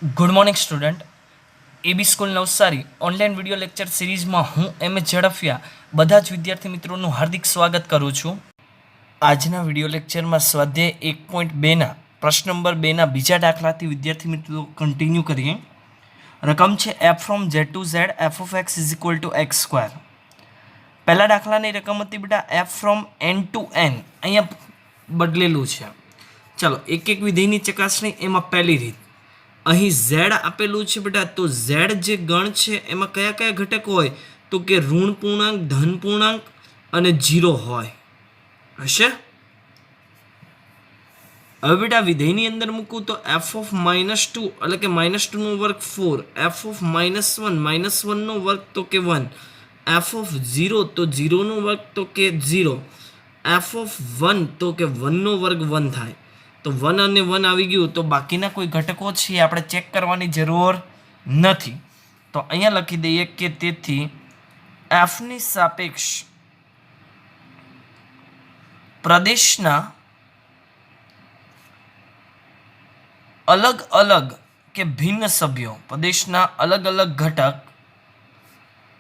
Good morning student. AB school Navsari online video lecture સિરીઝમાં હું એમ એ ઝડફિયા બધા જ વિદ્યાર્થી મિત્રોનું હાર્દિક સ્વાગત કરું છું. આજના વિડીયો લેક્ચરમાં સ્વાધ્યાય 1.2ના પ્રશ્ન નંબર 2ના બીજા દાખલાથી વિદ્યાર્થી મિત્રો કન્ટિન્યુ કરીએ. રકમ છે f from z to z f of x is equal to x square. પહેલા દાખલાની રકમ હતી બેટા f from n to n, અહીંયા બદલેલું છે. ચાલો એક એક વિધેયની ચકાસણી. એમાં પહેલી રીત, અહીં ઝેડ આપેલું છે બેટા, તો ઝેડ જે ગણ છે એમાં કયા કયા ઘટકો હોય તો કે ઋણ પૂર્ણાંક, ધન પૂર્ણાંક અને 0 હોય હશે. હવે બેટા વિધેયની અંદર મૂકું તો એફ ઓફ -2 એટલે કે -2 નો વર્ગ 4, એફ ઓફ -1 નો વર્ગ તો કે 1, એફ ઓફ 0 તો 0 નો વર્ગ તો કે 0, એફ ઓફ 1 તો કે 1 નો વર્ગ 1 થાય. તો 1 અને 1 આવી ગયું, તો બાકીના કોઈ ઘટકો છે આપણે ચેક કરવાની જરૂર નથી. તો અહીંયા લખી દઈએ કે તેથી એફની સાપેક્ષ પ્રદેશના અલગ અલગ કે ભિન્ન સભ્યો, પ્રદેશના અલગ અલગ ઘટક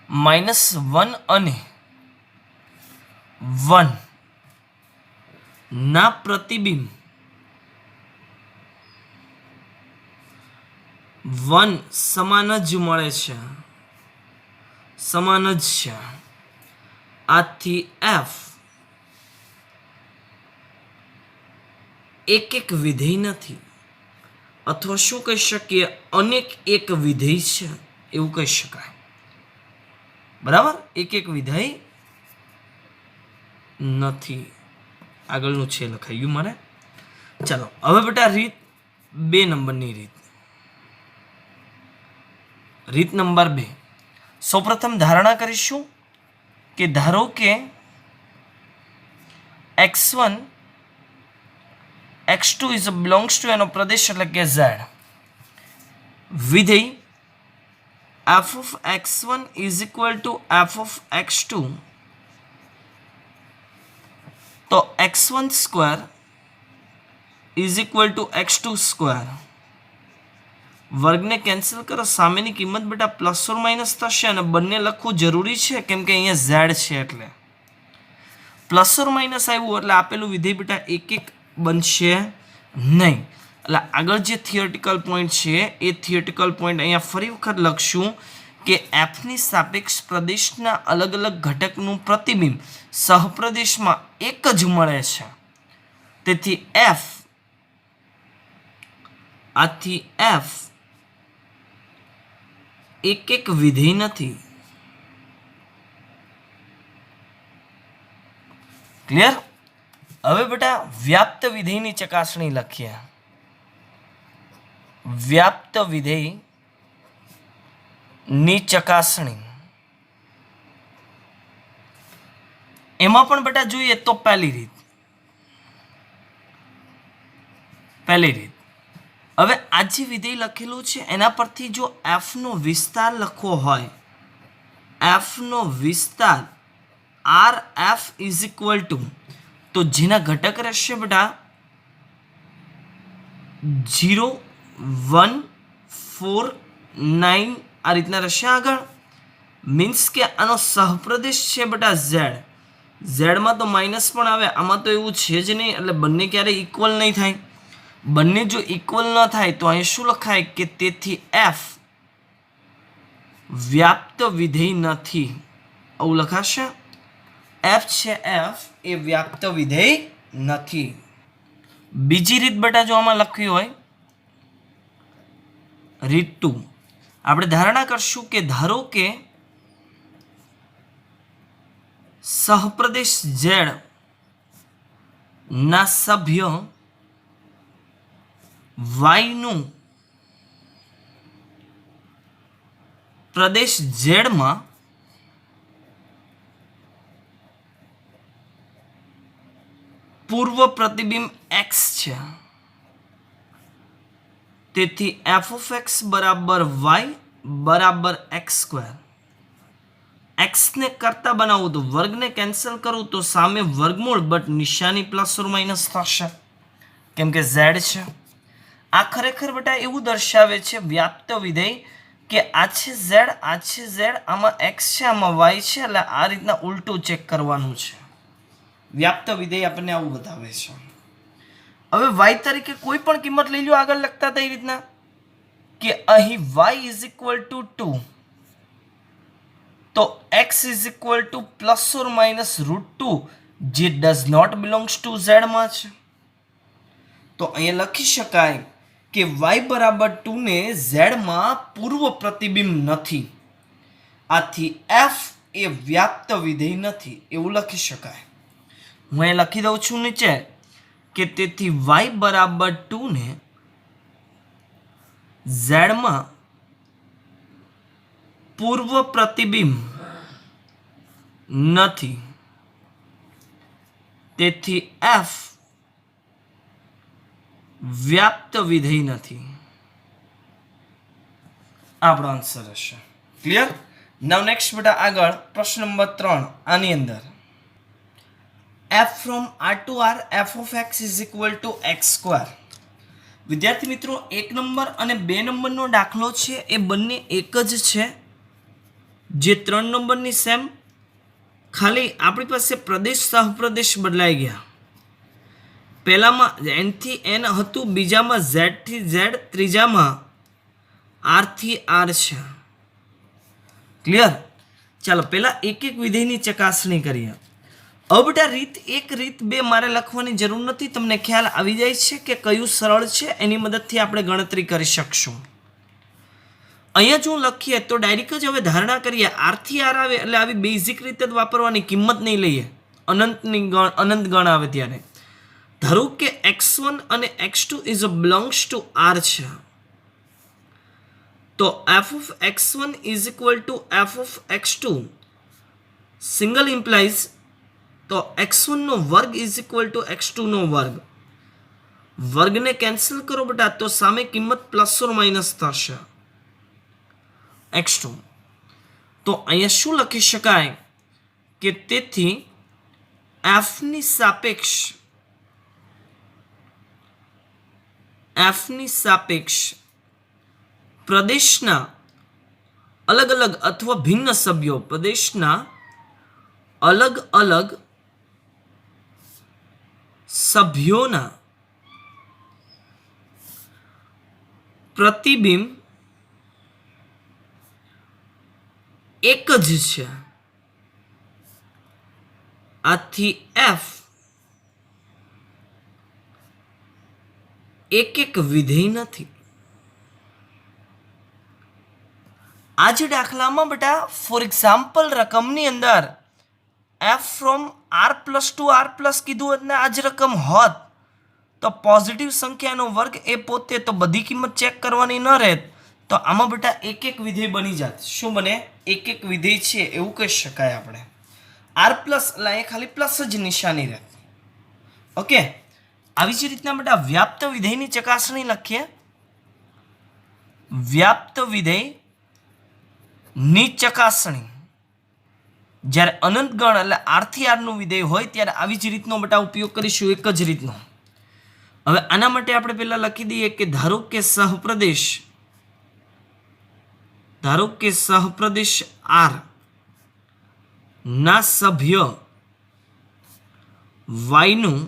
-1 અને 1 ના પ્રતિબિંબ 1 સમાન જ મળે છે, સમાન જ છે. આથી એફ એક એક વિધેય નથી, અથવા શું કહી શકીએ, અનેક એક વિધેય છે એવું કહી શકાય. બરાબર, એક એક વિધેય નથી. આગળનું છે લખાયું મારે. ચાલો હવે બેટા રીત 2 નંબરની રીત. રીત નંબર 2, સૌપ્રથમ ધારણા કરીશું કે ધારો કે x1 x2 is belongs to એનો પ્રદેશ એટલે કે z. વિધેય f of x1 is equal to f of x2, તો x1 square is equal to x2 square. વર્ગને કેન્સલ કરો, સામેની કિંમત બેટા પ્લસ ઓર માઇનસ થશે અને બંને લખવું જરૂરી છે કેમ કે અહીંયા ઝેડ છે એટલે પ્લસ ઓર માઇનસ આવ્યું એટલે આપેલું વિધેય બેટા એક એક બનશે નહીં. એટલે આગળ જે થિયોરિટિકલ પોઈન્ટ છે એ થિયોરિટિકલ પોઈન્ટ અહીંયા ફરી વખત લખશું કે એફની સાપેક્ષ પ્રદેશના અલગ અલગ ઘટકનું પ્રતિબિંબ સહપ્રદેશમાં એક જ મળે છે. તેથી એફ, આથી એફ એક એક વિધેય નથી. ક્લિયર? હવે બેટા વ્યાપ્ત વિધેયની ચકાસણી લખીએ. વ્યાપ્ત વિધેય ની ચકાસણી. એમાં પણ બેટા જોઈએ તો પહેલી રીત. હવે આ જે વિધેય લખેલું છે એના પરથી જો f નો વિસ્તાર લખવો હોય, f નો વિસ્તાર r f is equal to, તો જેના ઘટક રહેશે બેટા 0, 1, 4, 9 આ રીતના રહેશે. આગળ મીન્સ કે આનો સહપ્રદેશ છે બેટા ઝેડ. ઝેડમાં તો માઇનસ પણ આવે, આમાં તો એવું છે જ નહીં, એટલે બંને ક્યારેય ઇક્વલ નહીં થાય. બંને જો ઇક્વલ ન થાય તો અહીં શું લખાય કે તેથી એફ વ્યાપ્ત વિધેય નથી, આવું લખાશે. એફ છે એફ એ વ્યાપ્ત વિધેય નથી. બીજી રીત બેટા જો આમાં લખવી હોય, રીત 2, આપણે ધારણા કરશું કે ધારો કે સહપ્રદેશ ઝેડ ના સભ્ય વાયનું પ્રદેશ ઝેડમાં પૂર્વ પ્રતિબિંબ x છે. તેથી f ઓફ x બરાબર y બરાબર x સ્ક્વેર. x ને કરતા બનાવું તો વર્ગને કેન્સલ કરું તો સામે વર્ગમૂળ, બટ નિશાની પ્લસ ઓર માઇનસ થશે કેમ કે z છે. આ ખરેખર બેટા એવું દર્શાવે છે વ્યાપ્ત વિધેય કે આ છે ઝેડ, આ છે ઝેડ, આમાં એક્સ છે, આમાં વાય છે, એટલે આ રીતના ઉલટું ચેક કરવાનું છે. વ્યાપ્ત વિધેય આપણને આવું બતાવે છે. હવે વાય તરીકે કોઈ પણ કિંમત લઈ લો, આગળ લખતા હતા એ રીતના કે અહીં y ઇઝ ઇક્વલ ટુ 2, તો x is equal to plus or minus √2, જે does not belongs to z માં છે. તો અહીંયા લખી શકાય કે y બરાબર 2 ને ઝેડ માં પૂર્વ પ્રતિબિંબ નથી, આથી f એ વ્યાપ્ત વિધેય નથી એવું લખી શકાય. હું એ લખી દઉં છું નીચે કે તેથી y બરાબર 2 ને ઝેડ માં પૂર્વ પ્રતિબિંબ નથી, તેથી f વ્યાપ્ત વિધેય નથી. આપણો આન્સર હશે. ક્લિયર? નાઉ નેક્સ્ટ બેટા આગળ પ્રશ્ન નંબર 3. આની અંદર f from r to r f of x is equal to x square. વિદ્યાર્થી મિત્રો 1 નંબર અને 2 નંબરનો દાખલો છે એ બંને એક જ છે, જે 3 નંબરની સેમ, ખાલી આપણી પાસે પ્રદેશ સહપ્રદેશ બદલાઈ ગયા. પહેલામાં n થી n હતું, બીજામાં z થી z, ત્રીજામાં r થી r છે. ક્લિયર? ચાલો પહેલા એક એક વિધેયની ચકાસણી કરીએ. હવે બેટા રીત 1 રીત 2 મારે લખવાની જરૂર નથી, તમને ખ્યાલ આવી જાય છે કે કયું સરળ છે, એની મદદથી આપણે ગણતરી કરી શકશું. અહીંયા જો લખીએ તો ડાયરેક્ટ જ હવે ધારણા કરીએ r થી r આવે એટલે આવી બેઝિક રીતે જ વાપરવાની, કિંમત નહીં લઈએ, અનંત ગણ આવે ત્યારે. ધારો કે x1 અને x2 is belongs to r છે, તો f of x1 is equal to f of x2 single implies તો x1 નો વર્ગ ઇઝ ઇક્વલ ટુ x2 નો વર્ગ. વર્ગને કેન્સલ કરો બેટા તો સામે કિંમત પ્લસ ઓર માઇનસ થશે x2. તો અહીંયા શું લખી શકાય કે તેથી f ની સાપેક્ષ પ્રદેશના અલગ અલગ અથવા ભિન્ન સભ્યો, પ્રદેશના અલગ અલગ સભ્યોના પ્રતિબિંબ એક જ છે, આથી f એક એક વિધેય નથી. આ જે દાખલામાં બેટા ફોર એક્ઝામ્પલ રકમની અંદર f from r plus to r plus કીધું એટલે આ જ રકમ હોત તો પોઝિટિવ સંખ્યાનો વર્ગ એ પોતે, તો બધી કિંમત ચેક કરવાની ન રહેત, તો આમાં બેટા એક એક વિધેય બની જાત. શું બને? એક એક વિધેય છે એવું કહી શકાય આપણે. r પ્લસ એટલે એ ખાલી પ્લસ જ નિશાની રહે. ઓકે, આવી જ રીતના બેટા વ્યાપ્ત વિધેયની ચકાસણી લખીએ. વ્યાપ્ત વિધેય ની ચકાસણી જ્યારે અનંત ગણ એટલે r થી r નું વિધેય હોય ત્યારે આવી જ રીતનો બેટા ઉપયોગ કરીશું, એક જ રીતનો. હવે આના માટે આપણે પહેલા લખી દઈએ કે ધારો કે સહપ્રદેશ r ના સભ્ય y નું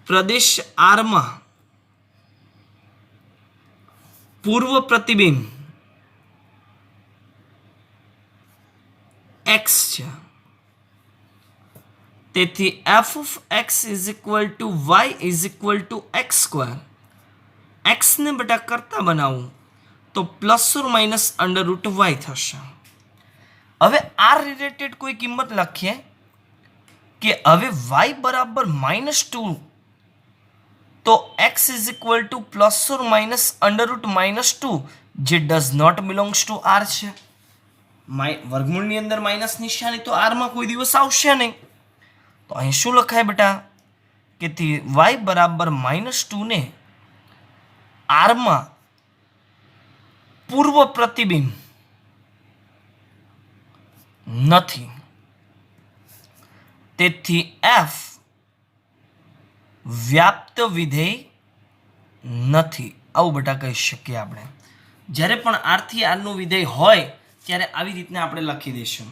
પ્રદેશ r માં પૂર્વ પ્રતિબિંબ x છે, તેથી f of x is equal to y is equal to x square. x ને બેટા કરતા બનાવું તો પ્લસ ઓર માઇનસ √y થશે. હવે r રિલેટેડ કોઈ કિંમત લખીએ કે હવે y બરાબર -2, તો x is equal to plus or minus √-2, જે does not belongs to r છે. વર્ગમૂળની અંદર માઇનસ નિશાની તો r માં કોઈ દિવસ આવશે નહીં, તો અહીં શું લખાય બેટા કે y બરાબર -2 ને r માં પૂર્વ પ્રતિબિંબ નથી, તેથી f વ્યાપ્ત વિધેય નથી, આવું બેટા કહી શકીએ આપણે. જ્યારે પણ આરથી આરનું વિધેય હોય ત્યારે આવી રીતના આપણે લખી દઈશું.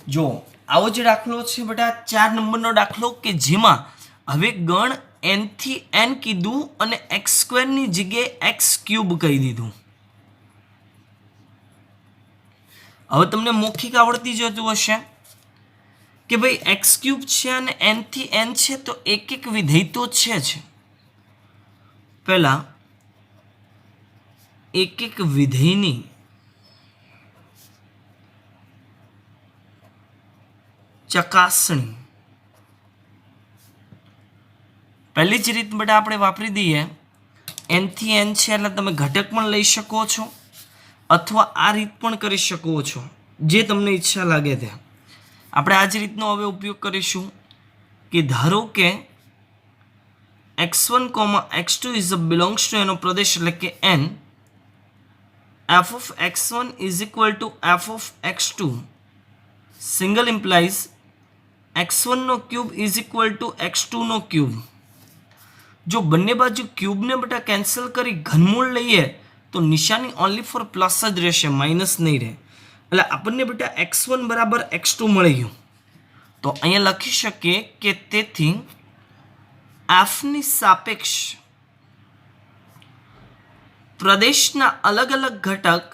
જો આવો જે દાખલો છે બેટા 4 નંબરનો દાખલો કે જેમાં હવે ગણ n થી n કીધું અને x² ની જગ્યાએ x³ કહી દીધું. હવે તમને મૌખિક આવડતી જતું હશે કે ભાઈ x³ છે અને n થી n છે તો એક એક વિધેય તો છે જ. પહેલા એક એક વિધેયની ચકાસણી પહેલી જ રીત બેટા આપણે વાપરી દઈએ. n થી n છે એટલે તમે ઘટક પણ લઈ શકો છો અથવા આ રીત પણ કરી શકો છો, જે તમને ઈચ્છા લાગે તે. આપણે આ જ રીતનો હવે ઉપયોગ કરીશું કે ધારો કે x1, x2 is belongs to એનો પ્રદેશ એટલે કે n, f of x1 is equal to f of x2 single implies x1 નો cube is equal to x2 નો ક્યુબ. જો બંને બાજુ ક્યુબને બેટા કેન્સલ કરી ઘનમૂળ લઈએ તો નિશાની ઓનલી ફોર પ્લસ જ રહેશે, માઇનસ નહીં રહે. એટલે આપણને બેટા x1 બરાબર x2 મળી ગયું. તો અહીંયા લખી શકીએ કે તેથી એફની સાપેક્ષ પ્રદેશના અલગ અલગ ઘટક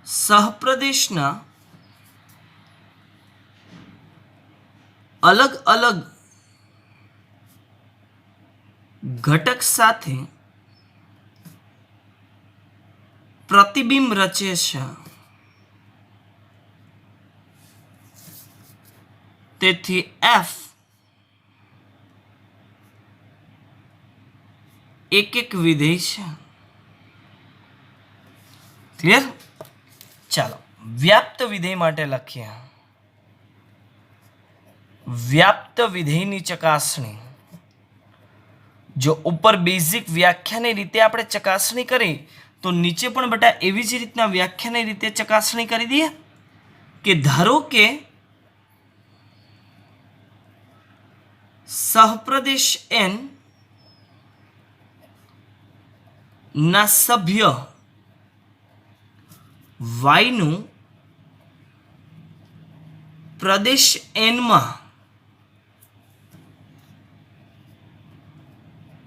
સહપ્રદેશના અલગ અલગ ઘટક સાથે પ્રતિબિંબ રચે છે. તેથી એફ એક એક વિધેય છે. ક્લિયર? ચાલો વ્યાપ્ત વિધેય માટે લખીએ. વ્યાપ્ત વિધેયની ચકાસણી. જો ઉપર બેઝિક વ્યાખ્યાની રીતે આપણે ચકાસણી કરી તો નીચે પણ બેટા એવી જ રીતના વ્યાખ્યાની રીતે ચકાસણી કરી દઈએ કે ધારો કે સહપ્રદેશ n ના સભ્ય y નું પ્રદેશ n માં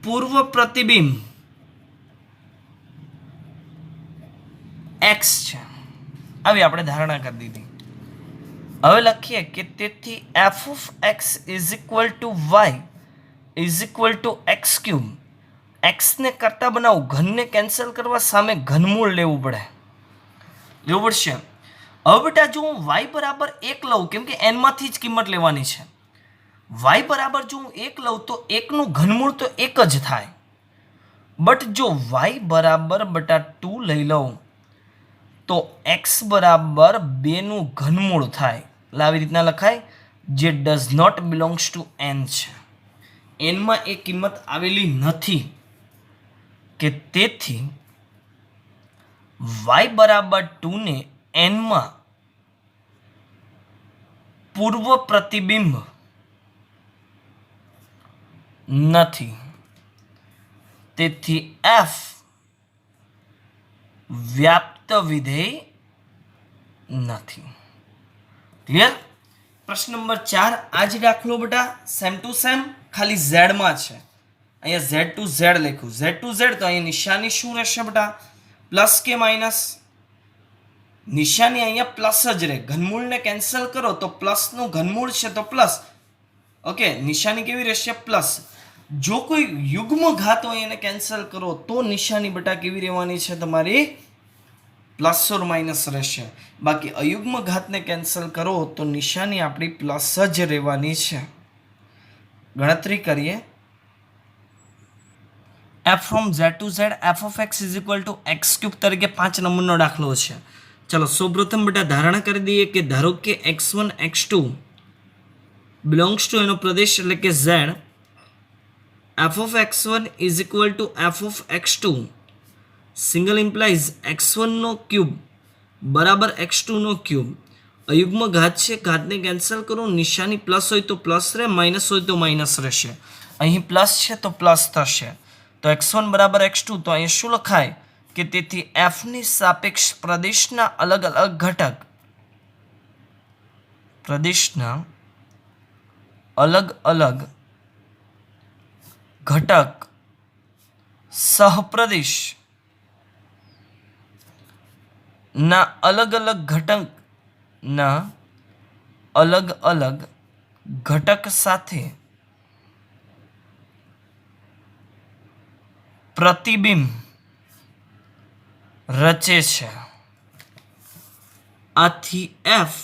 પૂર્વ પ્રતિબિંબ x છે. આવી આપણે ધારણા કરી દીધી. હવે લખીએ કે તેથી f of x is equal two y is equal two x³. એક્સને કરતા બનાવું, ઘનને કેન્સલ કરવા સામે ઘનમૂળ લેવું પડશે. હવે બેટા જો હું y બરાબર 1 લઉં, કેમ કે n માંથી જ કિંમત લેવાની છે. y બરાબર જો હું 1 લઉં તો 1 નું ઘનમૂળ તો 1 જ થાય. બટ જો y બરાબર બેટા 2 લઈ લઉં તો x બરાબર 2 નું ઘનમૂળ થાય. એટલે આવી રીતના લખાય, જે does not belongs to n છે. n માં એ કિંમત આવેલી નથી કે તેથી y બરાબર 2 ને n માં પૂર્વ પ્રતિબિંબ નથી. તેથી f વ્યાપ્ત વિધેય નથી. ક્લિયર? પ્રશ્ન નંબર 4 આ જ દાખલો બેટા સેમ ટુ સેમ ખાલી z માં છે. અહીંયા z ટુ z લખ્યું, z ટુ z તો અહીંયા નિશાની શું રહેશે બેટા? પ્લસ કે માઇનસ? નિશાની અહીંયા પ્લસ જ રહે. ઘનમૂળને કેન્સલ કરો તો પ્લસનું ઘનમૂળ છે તો પ્લસ. ઓકે, નિશાની કેવી રહેશે? પ્લસ. જો કોઈ યુગ્મ ઘાત હોય એને કેન્સલ કરો તો નિશાની બેટા કેવી રહેવાની છે તમારી? પ્લસ ઓર માઇનસ રહેશે. બાકી અયુગ્મ ઘાતને કેન્સલ કરો તો નિશાની આપણી પ્લસ જ રહેવાની છે. ગણતરી કરીએ. f from z to z f of x is equal to x³ તરીકે 5 નંબરનો દાખલો છે. ચલો સૌપ્રથમ બેટા ધારણા કરી દઈએ કે ધારો કે x1 x2 બિલોંગ્સ ટુ એનો પ્રદેશ એટલે કે z, f of x1 is equal to f of x2 single implies x1 નો ક્યુબ બરાબર x2 નો ક્યુબ. અયુગ્મ ઘાત છે, ઘાતને કેન્સલ કરો, નિશાની પ્લસ હોય તો પ્લસ રહે, માઇનસ હોય તો માઇનસ રહેશે. અહીં પ્લસ છે તો પ્લસ થશે. તો x1 બરાબર x2. તો અહીં શું લખાય કે તેથી એફની સાપેક્ષ પ્રદેશના અલગ અલગ ઘટક, પ્રદેશના અલગ અલગ ઘટક સહપ્રદેશ ના અલગ અલગ ઘટકના અલગ અલગ ઘટક સાથે પ્રતિબિંબ રચે છે. આથી એફ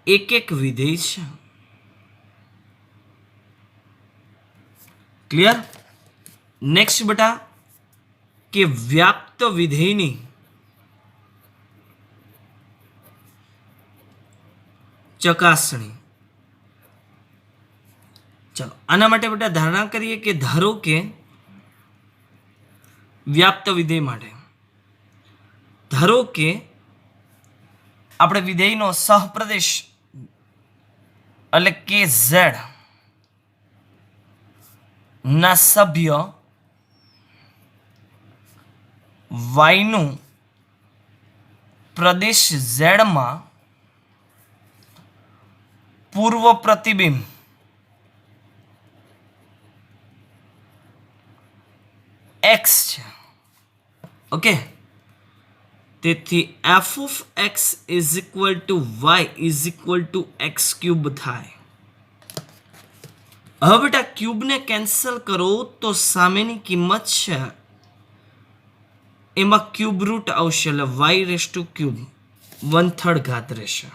એક એક વિધેય છે. ક્લિયર? નેક્સ્ટ બેટા કે વ્યાપ્ત વિધેયની ચકાસણી. ચલો આના માટે બેટા ધારણા કરીએ કે ધારો કે વ્યાપ્ત વિધેય માટે ધારો કે આપણે વિધેયનો સહપ્રદેશ એટલે કે ઝેડ ના સભ્ય વાયનું પ્રદેશ ઝેડમાં પૂર્વ પ્રતિબિંબ x છે. ઓકે, તેથી f of x is equal to y is equal to x cube થાય. હવે બેટા ક્યુબને કેન્સલ કરો તો સામેની કિંમત છે એમાં ક્યુબ રૂટ આવશે એટલે y રેસ ટુ ક્યુબ 1/3 ઘાત રહેશે.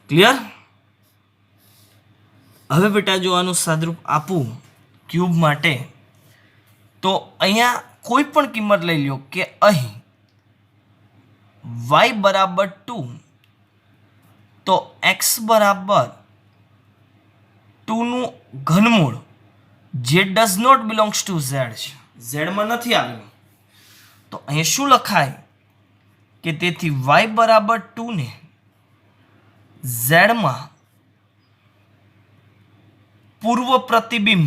ક્લિયર? હવે બેટા જો આનું સાદરૂપ આપું ક્યુબ માટે તો અહીંયા કોઈ પણ કિંમત લઈ લો કે અહીં y બરાબર 2 તો x બરાબર 2 નું ઘનમૂળ જે does not belongs to z છે, ઝેડમાં નથી આવ્યું. તો અહીં શું લખાય કે તેથી y બરાબર 2 ને ઝેડમાં પૂર્વ પ્રતિબિંબ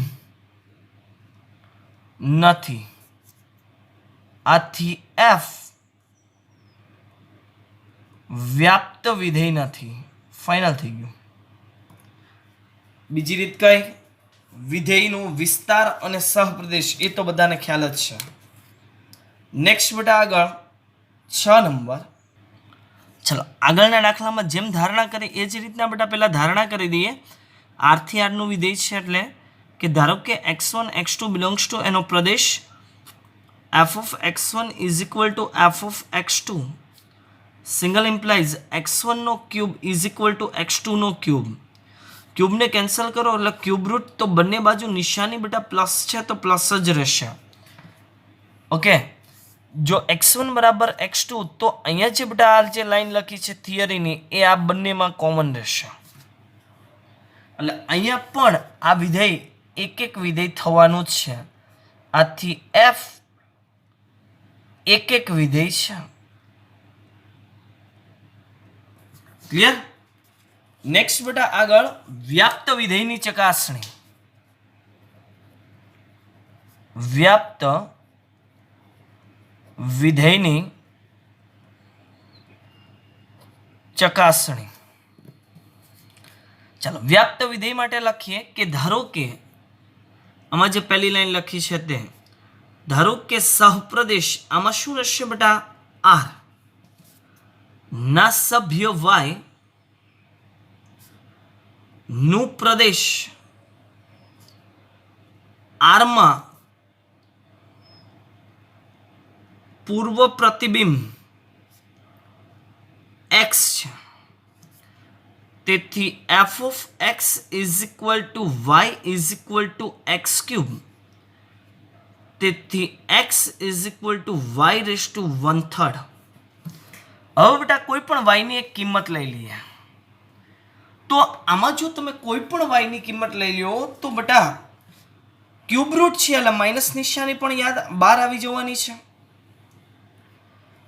નથી. આથી f વ્યાપ્ત વિધેય નથી. ફાઇનલ થઈ ગયું. બીજી રીત કઈ? વિધેયનો વિસ્તાર અને સહપ્રદેશ એ તો બધાને ખ્યાલ જ છે. નેક્સ્ટ બેટા આગળ 6 નંબર. ચલો આગળના દાખલામાં જેમ ધારણા કરી એ જ રીતના બેટા પહેલા ધારણા કરી દઈએ. r થી r નું વિધેય છે એટલે કે ધારો કે x1 x2 બિલોંગ્સ ટુ એનો પ્રદેશ f of x1 is equal to f of x2 single implies x1 નો cube is equal to x2 નો ક્યુબ. ક્યુબને કેન્સલ કરો એટલે ક્યુબ રૂટ, તો બંને બાજુ નિશાની બેટા પ્લસ છે તો પ્લસ જ રહેશે. ઓકે, જો x1 બરાબર x2 તો અહીંયા જે બેટા આ જે લાઈન લખી છે થિયરીની એ આ બંનેમાં કોમન રહેશે. એટલે અહીંયા પણ આ વિધેય એક એક વિધેય થવાનું જ છે. આથી f એક એક વિધેય છે. ક્લિયર? નેક્સ્ટ બેટા આગળ વ્યાપ્ત વિધેયની ચકાસણી. વ્યાપ્ત વિધેયની ચકાસણી. ચાલો વ્યાપ્ત વિધેય માટે લખીએ કે ધારો કે આમાં જે પહેલી લાઈન લખી છે તે ધારો કે સહપ્રદેશ આમાં શું રહેશે બેટા r ના સભ્ય y નું પ્રદેશ r માં પૂર્વ પ્રતિબિંબ x છે. તેથી f of x is equal to y is equal to x cube. તેથી x is equal to y raise to 1/3. હવે બેટા કોઈ પણ y ની એક કિંમત લઈ લઈએ. તો આમાં જો તમે કોઈ પણ y ની કિંમત લઈ લો તો બેટા ક્યુબ રૂટ છે એટલે માઇનસ નિશાની પણ યાદ બહાર આવી જવાની છે.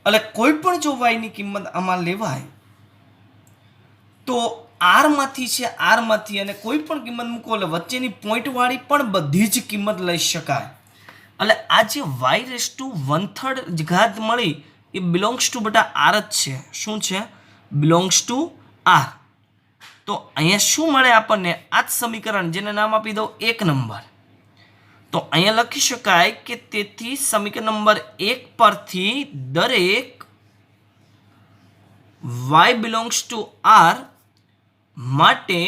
એટલે કોઈ પણ જો વાયની કિંમત આમાં લેવાય તો આરમાંથી છે, આરમાંથી અને કોઈ પણ કિંમત મૂકો એટલે વચ્ચેની પોઈન્ટવાળી પણ બધી જ કિંમત લઈ શકાય. એટલે આ જે y⁻1/3 ઘાત મળી એ બિલોંગ્સ ટુ બેટા આર જ છે. શું છે? Belongs to r. તો અહીંયા શું મળે આપણને? આ જ સમીકરણ જેને નામ આપી દઉં 1 નંબર. તો અહીંયા લખી શકાય કે તેથી સમીકરણ નંબર 1 પરથી દરેક y બિલોંગ્સ ટુ આર માટે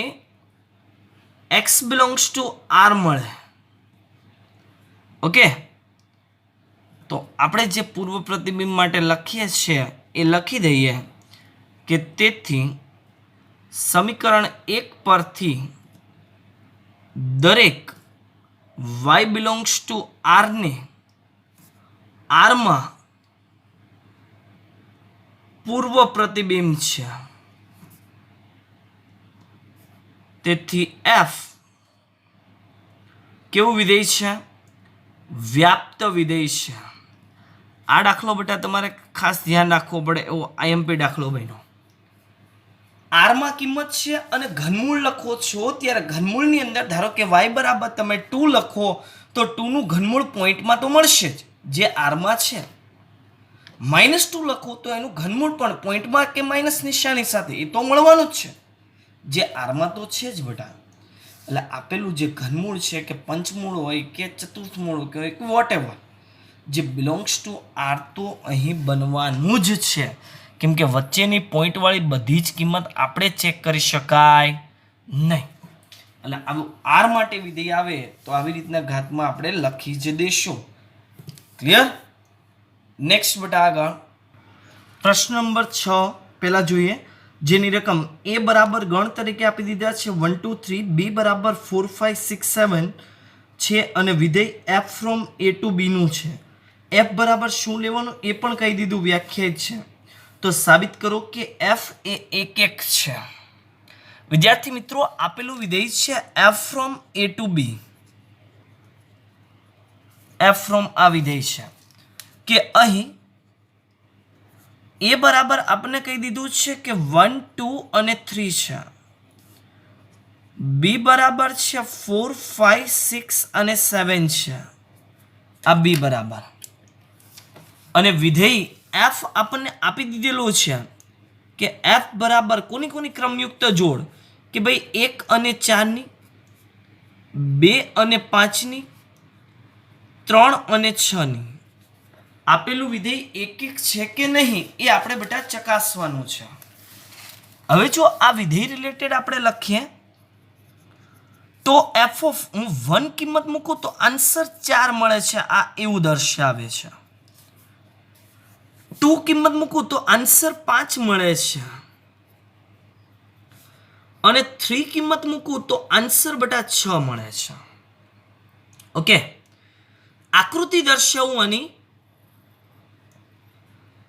x બિલોંગ્સ ટુ આર મળે. ઓકે, તો આપણે જે પૂર્વ પ્રતિબિંબ માટે લખીએ છીએ એ લખી દઈએ કે તેથી સમીકરણ 1 પરથી દરેક y બિલોંગ્સ ટુ આર ને આરમાં પૂર્વ પ્રતિબિંબ છે. તેથી f કેવું વિધેય છે? વ્યાપ્ત વિધેય છે. આ દાખલો બેટા તમારે ખાસ ધ્યાન રાખવો પડે એવો આઈએમપી દાખલો બન્યો. આરમાં કિંમત છે અને ઘનમૂળ લખો છો ત્યારે ઘનમૂળની અંદર ધારો કે y બરાબર તમે 2 લખો તો 2 નું ઘનમૂળ પોઈન્ટમાં તો મળશે જ જે આરમાં છે. -2 લખો તો એનું ઘનમૂળ પણ પોઈન્ટમાં કે માઇનસ નિશાની સાથે એ તો મળવાનું જ છે જે આરમાં તો છે જ બેટા. એટલે આપેલું જે ઘનમૂળ છે કે પંચમૂળ હોય કે ચતુર્થમૂળ હોય કે વોટેવર જે બિલોંગ્સ ટુ આર તો અહીં બનવાનું જ છે કેમ કે વચ્ચેની પોઈન્ટવાળી બધી જ કિંમત આપણે ચેક કરી શકાય નહીં. એટલે આવું આર માટે વિધેય આવે તો આવી રીતના ઘાતમાં આપણે લખી જ દઈશું. ક્લિયર? નેક્સ્ટ બેટા આગળ પ્રશ્ન નંબર 6 પહેલા જોઈએ જેની રકમ a બરાબર ગણ તરીકે આપી દીધા છે 1 2 3, b બરાબર 4 5 6 7 છે અને વિધેય f from a to b નું છે. f બરાબર શું લેવાનું એ પણ કહી દીધું, વ્યાખ્યાયિત છે. તો સાબિત કરો કે f એ 1 1 છે. વિદ્યાર્થી મિત્રો આપેલું વિધેય છે f from a to b. f from આ વિધેય છે કે અહીં a બરાબર આપણે કહી દીધું છે કે 1 2 અને 3 છે. b બરાબર છે 4 5 6 અને 7 છે. આ b બરાબર અને વિધેય f આપણને આપી દીધેલું છે કે f બરાબર કોની કોની ક્રમયુક્ત જોડ કે ભાઈ 1 અને 4 ની, 2 અને 5 ની, 3 અને 6 ની. આપેલું વિધેય 1 1 છે કે નહીં એ આપણે બેટા ચકાસવાનું છે. હવે જો આ વિધેય રિલેટેડ આપણે લખીએ તો f ઓફ હું 1 કિંમત મૂકું તો આન્સર 4 મળે છે, આ એવું દર્શાવે છે. 2 કિંમત મૂકું તો આન્સર 5 મળે છે અને 3 કિંમત મૂકું તો આન્સર બેટા 6 મળે છે. ઓકે, આકૃતિ દર્શાવવાની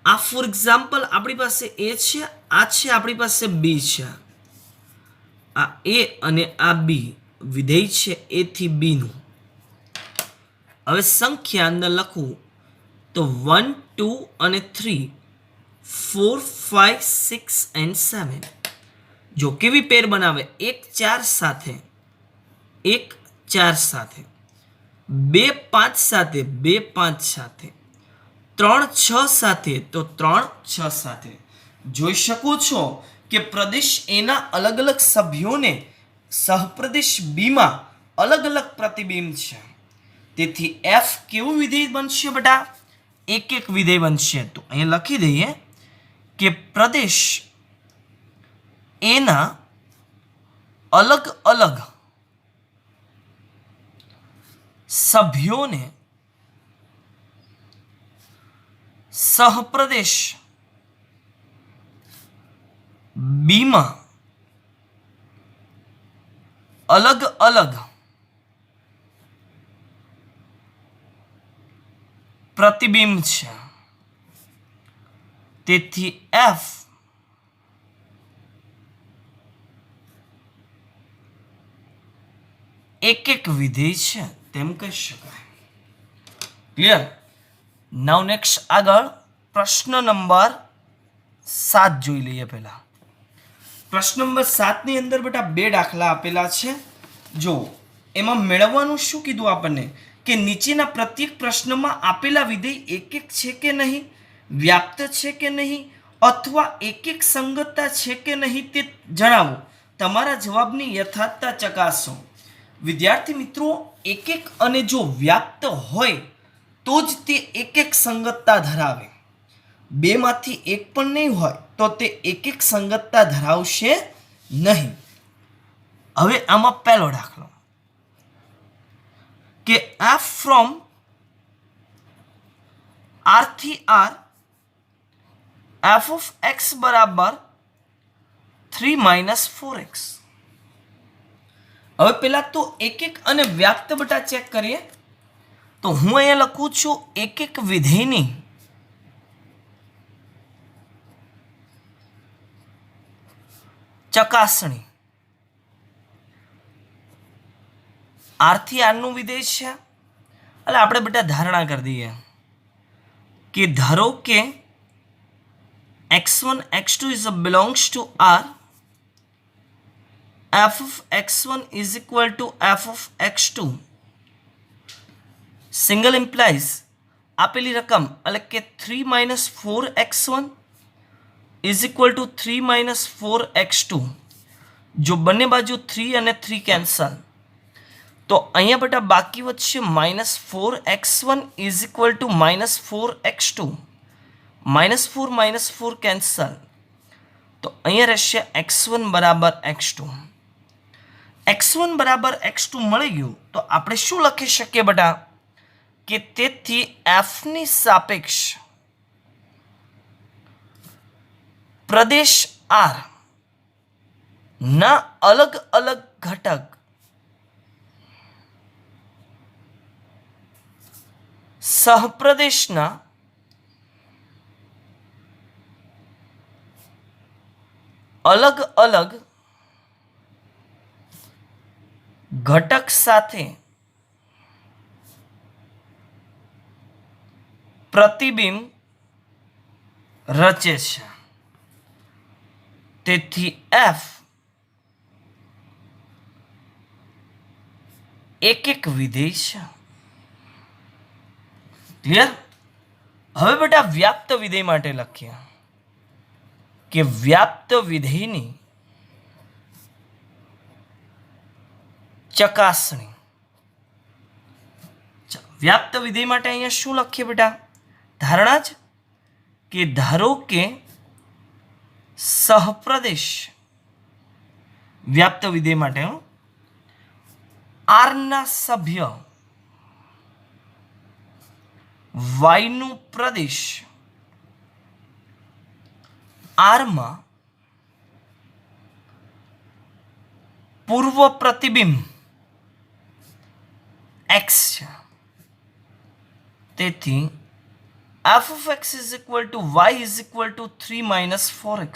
આ ફોર એક્ઝામ્પલ આપણી પાસે a છે, આ છે આપણી પાસે b છે. આ a અને આ b વિધેય છે a થી b નું. હવે સંખ્યા અંદર લખું તો 1 2 અને 3 4 5 6 and 7. જો કેવી પેર બનાવે 1 4 સાથે, 1 4 સાથે, 2 5 સાથે, 2 5 સાથે, 3 6 સાથે તો 3 6 સાથે. જોઈ શકો છો કે પ્રદેશ એના અલગ અલગ સભ્યોને સહપ્રદેશ બી માં અલગ અલગ પ્રતિબિંબ છે. તેથી f કેવું વિધેય બનશે બેટા? 1 1 વિધેય બનશે. તો અહીંયા લખી દઈએ કે પ્રદેશ એના અલગ અલગ સભ્યોને સહપ્રદેશ બી માં અલગ અલગ પ્રતિબિંબ છે. તેથી f એક એક વિધેય છે તેમ કહી શકાય. ક્લિયર? નાઉ નેક્સ્ટ આગળ પ્રશ્ન નંબર 7 જોઈ લઈએ પહેલા. પ્રશ્ન નંબર 7 ની અંદર બેટા બે દાખલા આપેલા છે. જો એમાં મેળવવાનું શું કીધું આપણને કે નીચેના પ્રત્યેક પ્રશ્નમાં આપેલા વિધેય એક એક છે કે નહીં, વ્યાપ્ત છે કે નહીં, અથવા એક એક સંગતતા છે કે નહીં તે જણાવો. તમારા જવાબની યથાર્થતા ચકાસો. વિદ્યાર્થી મિત્રો, એક એક અને જો વ્યાપ્ત હોય તો જ તે એક એક સંગતતા ધરાવે. બેમાંથી એક પણ નહીં હોય તો તે એક એક સંગતતા ધરાવશે નહીં. હવે આમાં પહેલો દાખલો કે f ફ્રોમ r થી r f of x બરાબર 3 - 4x. હવે પહેલા તો એક એક અને વ્યાપ્ત બેટા ચેક કરીએ. તો હું અહીંયા લખું છું એક એક વિધેયની ચકાસણી. r થી r નું વિધેય છે એટલે આપણે બેટા ધારણા કરી દઈએ કે ધારો કે x1 x2 is belongs to r, f of x1 is equal to f of x2. Single implies આપેલી રકમ એટલે કે 3 - 4x1 is equal to 3 - 4x2. જો બંને બાજુ 3 અને 3 કેન્સલ તો અહીંયા બેટા બાકી વધશે -4x1 is equal to -4x2. -4 - 4 cancel તો અહીંયા રહેશે x1 બરાબર x2. x1 બરાબર x2 મળી ગયું તો આપણે શું લખી શકીએ બેટા કે તેથી f ની સાપેક્ષ પ્રદેશ r ના અલગ અલગ ઘટક સહપ્રદેશના અલગ અલગ ઘટક સાથે પ્રતિબિંબ રચે છે. તેથી f એક એક વિધેય છે. ક્લિયર? હવે બેટા વ્યાપ્ત વિધેય માટે લખીએ કે વ્યાપ્ત વિધેયની ચકાસણી. વ્યાપ્ત વિધેય માટે અહીંયા શું લખીએ બેટા? ધારણા જ કે ધારો કે સહપ્રદેશ વ્યાપ્ત વિધેય માટે r ના સભ્ય y નું પ્રદેશ r માં પૂર્વ પ્રતિબિંબ x છે. તેથી f of x is equal to y is equal to 3 - 4x.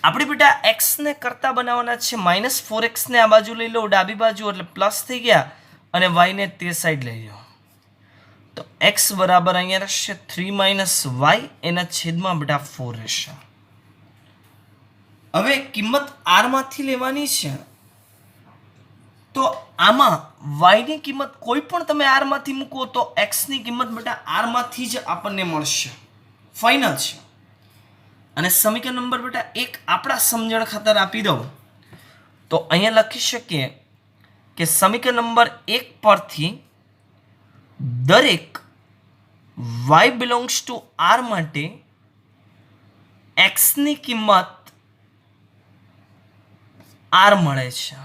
આપણે બેટા x ને કરતા બનાવવાના છે -4x ને આ બાજુ લઈ લો ડાબી બાજુ એટલે પ્લસ થઈ ગયા અને y ને તે સાઈડ લઈ લો તો x બરાબર અહીંયા રહેશે 3 - y એના છેદમાં બેટા 4 રહેશે. હવે કિંમત r માંથી લેવાની છે તો આમાં y ની કિંમત કોઈ પણ તમે r માંથી મૂકો તો x ની કિંમત બેટા r માંથી જ આપણને મળશે. ફાઇનલ છે. અને સમીકરણ નંબર બેટા 1 આપણા સમજણ ખાતર આપી દઉં તો અહીંયા લખી શકીએ કે સમીકરણ નંબર 1 પરથી દરેક y બિલોંગ્સ ટુ r માટે x ની કિંમત r મળે છે.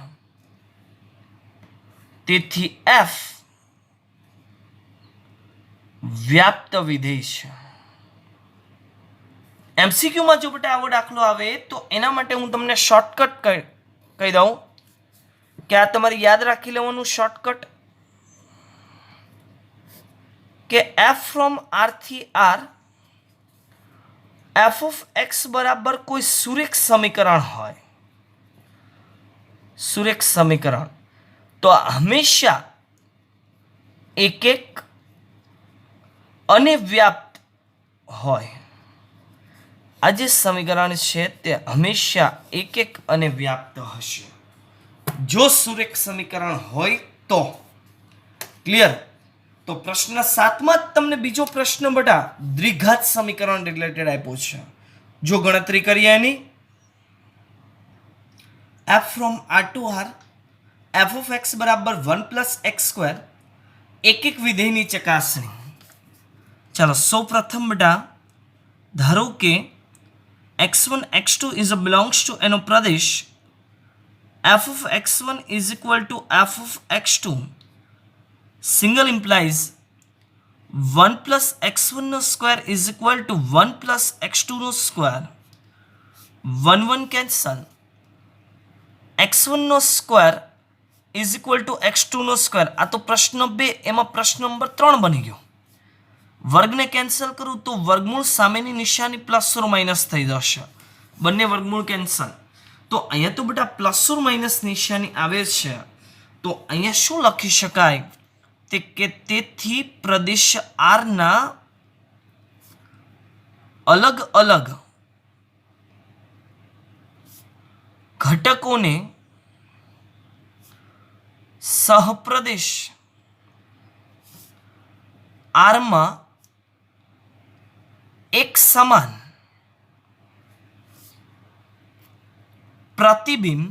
તેથી f વ્યાપ્ત વિધેય છે. એમસીક્યુમાં જો બેટા આવો દાખલો આવે તો એના માટે હું તમને શોર્ટકટ કહી દઉં કે આ તમારે યાદ રાખી લેવાનું શોર્ટકટ કે f ફ્રોમ r થી r f of x બરાબર કોઈ સુરેખ સમીકરણ હોય, સુરેખ સમીકરણ તો હંમેશા એક એક અને વ્યાપ્ત હોય। આ જે સમીકરણ છે તે હંમેશા એકક અને વ્યાપ્ત હશે જો સુરેખ સમીકરણ હોય તો। ક્લિયર? તો પ્રશ્ન 7 માં તમને બીજો પ્રશ્ન બેટા દ્વિઘાત સમીકરણ રિલેટેડ આપ્યો છે। જો ગણતરી કરીએ એની f from r to r f of x બરાબર 1 plus x square એક વિધેયની ચકાસણી। ચાલો સૌ પ્રથમ બેટા ધારો કે x1 x2 is a belongs to એનો પ્રદેશ f of x1 is equal to f of x2 single implies 1 plus x1 no square is equal to 1 plus x2 no square 1 1 cancel x1 no square is equal to x2 no square આ તો પ્રશ્ન 2 એમાં પ્રશ્ન number 3 બની ગયો। વર્ગને cancel કરું તો વર્ગમૂળ સામેની નિશાની પ્લસ ઓર માઇનસ થઈ જશે બંને વર્ગમૂળ કેન્સલ। તો અહીંયા તો બેટા પ્લસ ઓર માઇનસ નિશાની આવે છે તો અહીંયા શું લખી શકાય કે તેથી પ્રદેશ R ના અલગ અલગ ઘટકોને સહપ્રદેશ R માં એક સમાન પ્રતિબિંબ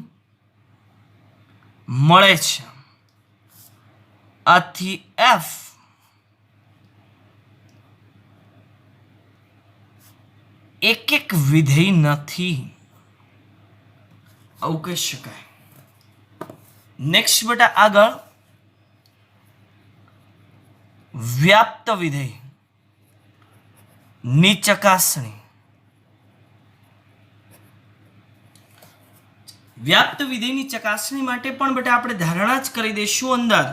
મળે છે। આથી f એક વિધેય નથી આવું કહી શકાય। નેક્સ્ટ બેટા આગળ વ્યાપ્ત વિધેય ની ચકાસણી। વ્યાપ્ત વિધેયની ચકાસણી માટે પણ બેટા આપણે ધારણા જ કરી દઈશું અંદર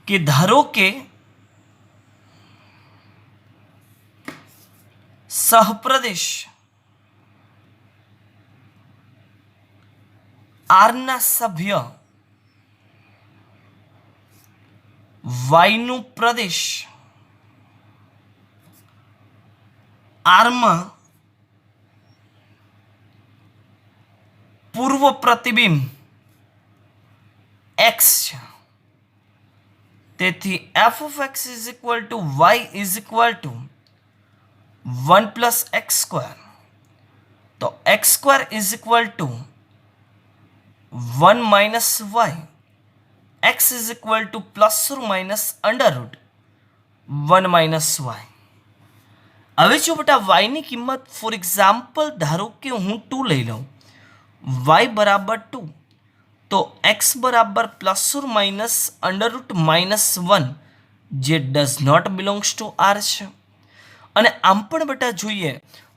કે ધારો કે સહપ્રદેશ R ના સભ્ય y નું પ્રદેશ R માં પૂર્વ પ્રતિબિંબ x છે તેથી f of x is equal to y is equal to 1 plus x square તો x square is equal to 1 minus y x is equal to plus or minus under root 1 minus y। હવે જો બેટા y ની કિંમત for example ધારો કે હું 2 લઈ લઉં y બરાબર 2 તો x બરાબર plus or minus under root -1 જે does not belongs to r છે। અને આમ પણ બેટા જોઈએ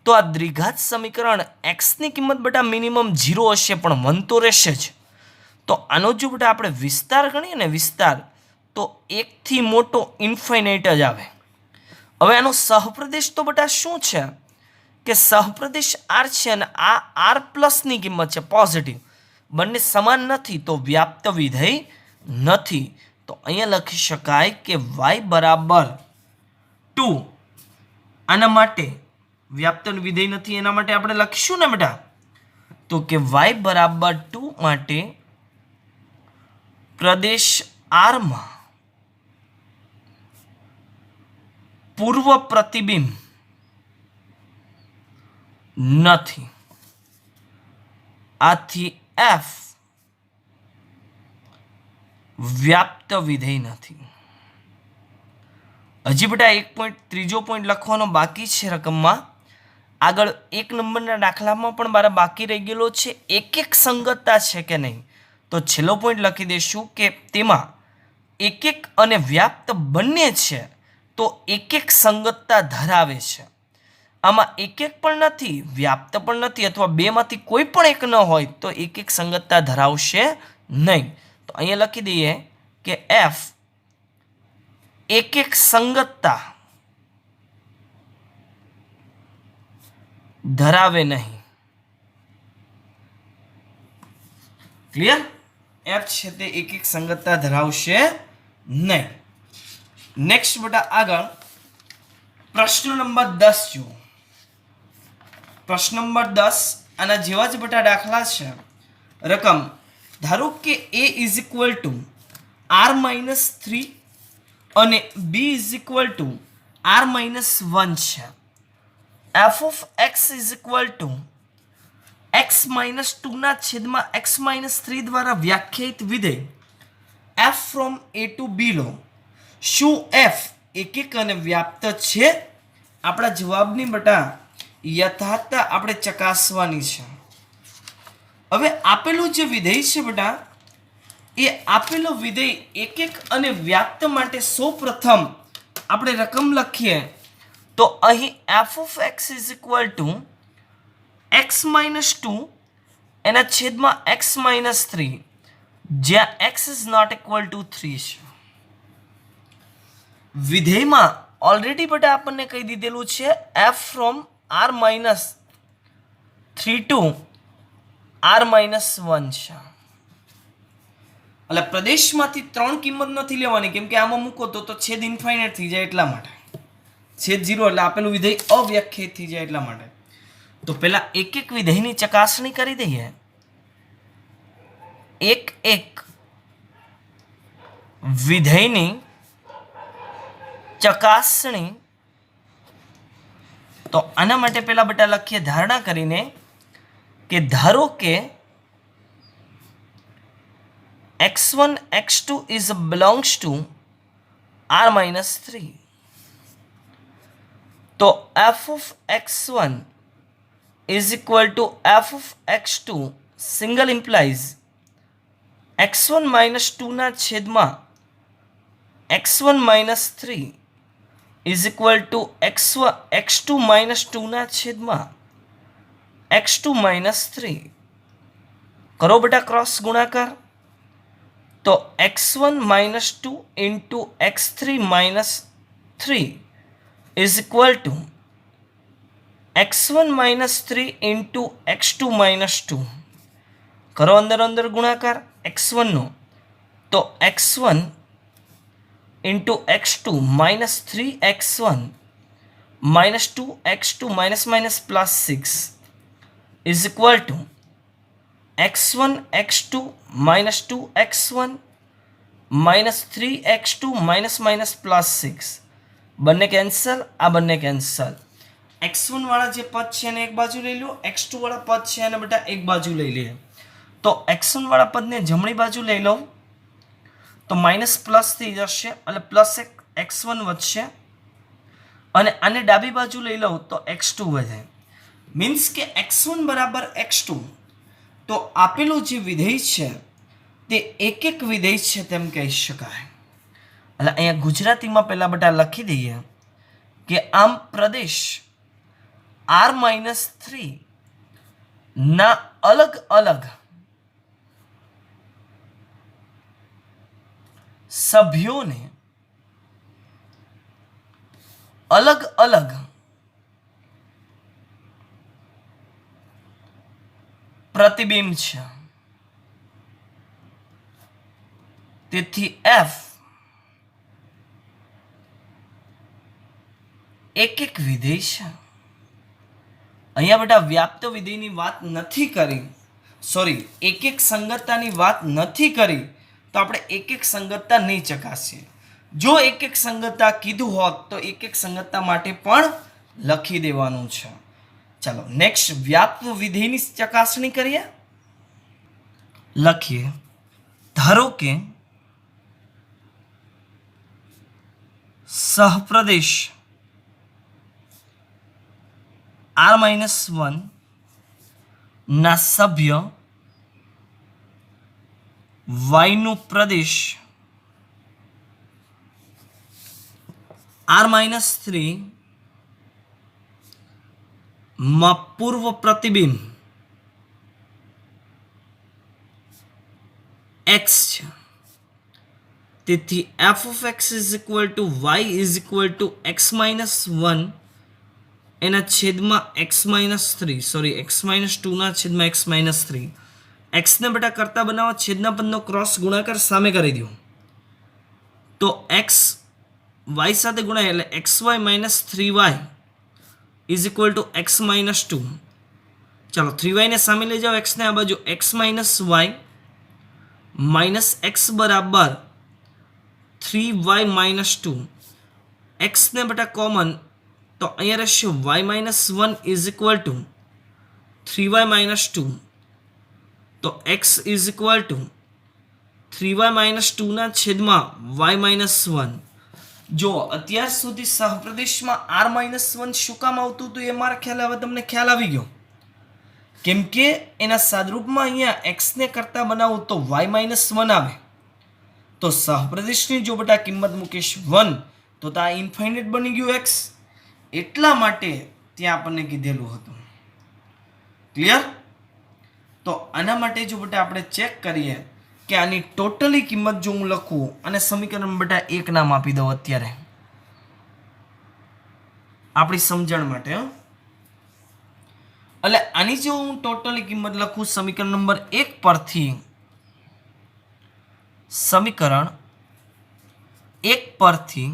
તો આ દ્વિઘાત સમીકરણ x ની કિંમત બેટા મિનિમમ 0 હશે પણ 1 તો રહેશે જ। તો આનો જો બેટા આપણે વિસ્તાર ગણીએ ને વિસ્તાર તો 1 થી મોટો ઇન્ફાઇનાઇટ જ આવે। હવે આનો સહપ્રદેશ તો બેટા શું છે કે સહપ્રદેશ r છે અને આ r પ્લસ ની કિંમત છે પોઝિટિવ બંને સમાન નથી તો વ્યાપ્ત વિધેય નથી। તો અહીંયા લખી શકાય કે y બરાબર 2 આના માટે વ્યાપ્ત વિધેય નથી એના માટે આપણે લખીશું ને બેટા તો કે y બરાબર 2 માટે પ્રદેશ R માં પૂર્વ પ્રતિબિંબ નથી આથી f વ્યાપ્ત વિધેય નથી। હજી બેટા એક પોઈન્ટ ત્રીજો પોઈન્ટ લખવાનો બાકી છે રકમમાં આગળ 1 નંબરના દાખલામાં પણ મારા બાકી રહી ગયેલો છે એક સંગતતા છે કે નહીં તો છેલ્લો પોઈન્ટ લખી દઈશું કે તેમાં એક અને વ્યાપ્ત બંને છે તો એક સંગતતા ધરાવે છે। આમાં એક પણ નથી વ્યાપ્ત પણ નથી અથવા બેમાંથી કોઈ પણ એક ન હોય તો એક સંગતતા ધરાવશે નહીં। તો અહીંયા લખી દઈએ કે f એક સંગતતા ધરાવે નહીં। ક્લિયર? f છે તે એક સંગતતા ધરાવશે નહીં। નેક્સ્ટ બેટા આગળ પ્રશ્ન નંબર 10 જુઓ. પ્રશ્ન નંબર 10 આના જેવા જ બધા દાખલા છે. રકમ ધારો કે a is equal two r-3 અને b is equal two r-1 છે. f of x is equal to x-2 ના છેદમાં x-3 દ્વારા વ્યાખ્યાયિત વિધેય f from a to b લો. શું f એકક અને વ્યાપ્ત છે? આપણા જવાબની બટા યથાર્થતા આપણે ચકાસવાની છે. હવે આપેલું જે વિધેય છે બટા, એ આપેલો વિધેય એકક અને વ્યાપ્ત માટે સૌપ્રથમ આપણે રકમ લખીએ તો અહીં f of x is equal to x-2 એના છેદમાં x-3, જ્યાં x is not equal to 3 છે. વિધેયમાં ઓલરેડી બટા આપણને કહી દીધેલું છે f from r-3 two r-1 છે. એટલે પ્રદેશમાંથી 3 કિંમત નથી લેવાની, કેમ કે આમાં મૂકો તો છેદ ઇન્ફાઇનાઇટ થઈ જાય, એટલા માટે છેદ 0 એટલે આપેલું વિધેય અવ્યાખ્યાયિત થઈ જાય, એટલા માટે. તો પહેલા એક એક વિધેયની ચકાસણી કરી દઈએ. એક વિધેયની ચકાસણી. તો આના માટે પહેલા બટા લખીએ ધારણા કરીને કે ધારો કે x1 x2 is belongs to r-3. તો f of x1 is equal to f of x2 single implies x1 minus 2 ના છેદમાં x1 minus 3 is equal to x2 minus 2 ના છેદમાં x2 minus 3. કરો બેટા ક્રોસ ગુણાકાર. તો x1 minus 2 into x3 minus 3 is equal to x1 minus 3 into x2 minus 2. કરો અંદર અંદર ગુણાકાર x1 નો. તો x1 into x2 minus 3x1 minus 2x2 minus minus plus 6 is equal to x1 x2 minus 2x1 minus 3x2 minus minus plus 6. બંને cancel, આ બંને cancel. x1 વાળા જે પદ છે એને એક બાજુ લઈ લો, x2 વાળા પદ છે એને બેટા એક બાજુ લઈ લઈએ. તો x1 વાળા પદને જમણી બાજુ લઈ લો તો માઇનસ પ્લસ થઈ જશે, એટલે પ્લસ x1 વધશે. અને આને ડાબી બાજુ લઈ લો તો x2 વધે. મીન્સ કે x1 બરાબર x2. તો આપેલું જે વિધેય છે તે એક વિધેય છે તેમ કહી શકાય. એટલે અહીંયા ગુજરાતીમાં પહેલા બટા લખી દઈએ કે આમ પ્રદેશ r-3 ના અલગ અલગ સભ્યોને અલગ અલગ પ્રતિબિંબ છે. તેથી f એક વિધેય છે. અહીંયા બેટા વ્યાપ્ત વિધેયની વાત નથી કરી, સોરી એક સંગતતાની વાત નથી કરી, તો આપણે એક સંગતતા નહીં ચકાસીએ. જો એક સંગતતા કીધું હોત તો એક સંગતતા માટે પણ લખી દેવાનું છે. ચાલો નેક્સ્ટ વ્યાપ્ત વિધેયની ચકાસણી કરીએ. લખીએ ધારો કે સહપ્રદેશ r-1 ના સભ્ય y નું પ્રદેશ r-3 માં પૂર્વ પ્રતિબિંબ x છે. તેથી f of x is equal to y is equal to x-1 એના છેદમાં x-3, સોરી x-2 ના છેદમાં x-3. x ને બેટા કરતા બનાવો, છેદના પદનો ક્રોસ ગુણાકાર સામે કરી દો. તો x વાય સાથે ગુણાય એટલે x y minus 3y is equal to x minus 2. ચાલો 3y ને સામે લઈ જાઓ, એક્સને આ બાજુ, x minus y minus x બરાબર 3y માઇનસ 2. એક્સને બેટા કોમન તો અહીંયા રહેશે y minus 1 is equal to 3y minus 2. તો x is equal to 3y minus 2 છેદમાં y માઇનસ 1. જો અત્યાર સુધી સહપ્રદેશમાં r માઇનસ 1 શું કામ આવતું હતું એ મારા ખ્યાલ હવે તમને ખ્યાલ આવી ગયો, કેમ કે એના સાદરૂપમાં અહીંયા એક્સને કરતા બનાવું તો y માઇનસ 1 આવે. તો સહપ્રદેશની જો બેટા કિંમત મૂકીશ 1 તો આ ઇન્ફાઇનાઇટ બની ગયું એક્સ, એટલા માટે ત્યાં આપણને કીધેલું હતું. ક્લિયર? તો આના માટે જો બેટા આપણે ચેક કરીએ કે આની ટોટલી કિંમત જો હું લખું અને સમીકરણ બેટા 1 નામ આપી દઉં અત્યારે આપણી સમજણ માટે, એટલે આની જો હું ટોટલી કિંમત લખું સમીકરણ નંબર 1 પરથી, સમીકરણ 1 પરથી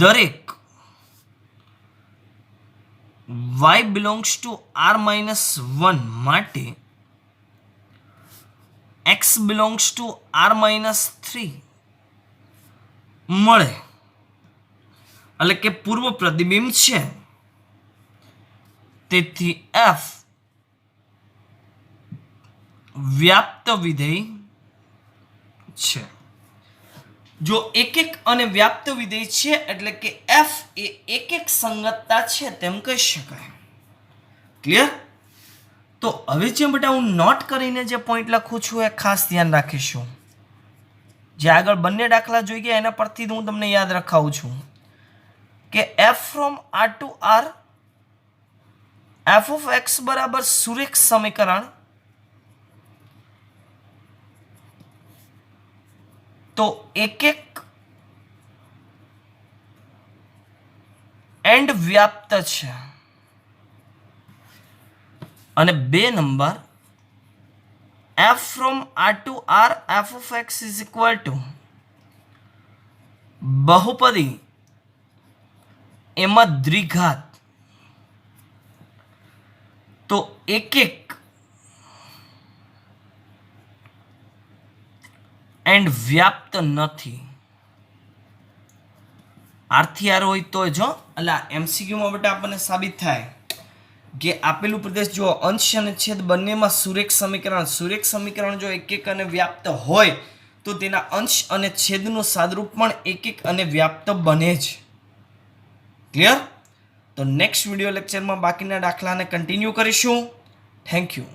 દરેક y belongs to r minus 1 માટે x belongs to r minus 3 મળે, એટલે કે પૂર્વ પ્રતિબિંબ છે. તેથી f વ્યાપ્ત વિધેય છે. જો એક એક અને વ્યાપ્ત વિધેય છે એટલે કે f એ એક એક સંગતતા છે તેમ કહી શકાય. ક્લિયર? તો હવે જે બેટા હું નોટ કરીને જે પોઈન્ટ લખું છું એ ખાસ ધ્યાન રાખીશું. જે આગળ બંને દાખલા જોઈ ગયા એના પરથી હું તમને યાદ રખાવું છું કે f from r to r f of x બરાબર સુરેખ સમીકરણ, તો એક એક એન્ડ વ્યાપ્ત છે. અને 2 number f from r to r f of x is equal to બહુપદી એમાં દ્વિઘાત, તો એક એક એન્ડ વ્યાપ્ત નથી. આરથી આર હોય તો જો, એટલે એમસીક્યુમાં બેટા આપણને સાબિત થાય કે આપેલું પ્રદેશ જો અંશ અને છેદ બંનેમાં સુરેખ સમીકરણ જો એક એક અને વ્યાપ્ત હોય તો તેના અંશ અને છેદનું સાદરૂપ પણ એક એક અને વ્યાપ્ત બને જ. ક્લિયર? તો નેક્સ્ટ વિડીયો લેક્ચરમાં બાકીના દાખલાને કન્ટિન્યુ કરીશું. Thank you.